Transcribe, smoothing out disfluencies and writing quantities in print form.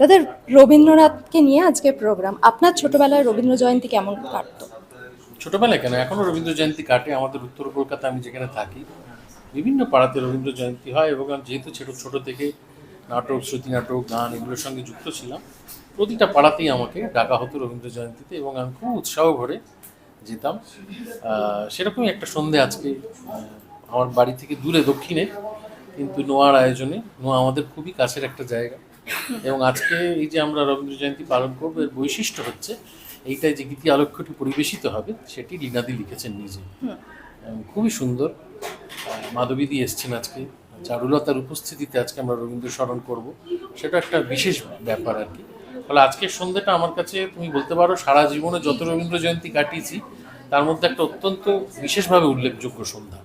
দাদা, রবীন্দ্রনাথকে নিয়ে আজকে প্রোগ্রাম। আপনার ছোটবেলায় রবীন্দ্র জয়ন্তী কেমন কাটতো? ছোটবেলায় কেন, এখনো রবীন্দ্র জয়ন্তী কাটে। আমাদের উত্তর কলকাতা, আমি যেখানে থাকি, বিভিন্ন পাড়াতে রবীন্দ্র জয়ন্তী হয়। এবং আমি যেহেতু ছোট ছোট থেকে নাটক, শ্রুতি নাটক, গান এগুলোর সঙ্গে যুক্ত ছিলাম, প্রতিটা পাড়াতেই আমাকে ডাকা হতো রবীন্দ্র জয়ন্তীতে এবং আমি খুব উৎসাহ ভরে যেতাম। সেরকমই একটা সন্ধে আজকে আমার বাড়ি থেকে দূরে দক্ষিণে, কিন্তু নোয়ার আয়োজনে। নোয়া আমাদের খুবই কাছের একটা জায়গা, এবং আজকে এই যে আমরা রবীন্দ্র জয়ন্তী পালন করবো, এর বৈশিষ্ট্য হচ্ছে এইটাই যে গীতি আলক্ষ্যটি পরিবেশিত হবে সেটি লীনাদি লিখেছেন নিজে। খুবই সুন্দর। মাধবীদি এসছেন আজকে, চারুলতার উপস্থিতিতে আজকে আমরা রবীন্দ্র স্মরণ করব, সেটা একটা বিশেষ ব্যাপার আর কি। ফলে আজকের সন্ধ্যাটা আমার কাছে, তুমি বলতে পারো সারা জীবনে যত রবীন্দ্র জয়ন্তী কাটিয়েছি তার মধ্যে একটা অত্যন্ত বিশেষভাবে উল্লেখযোগ্য সন্ধ্যা।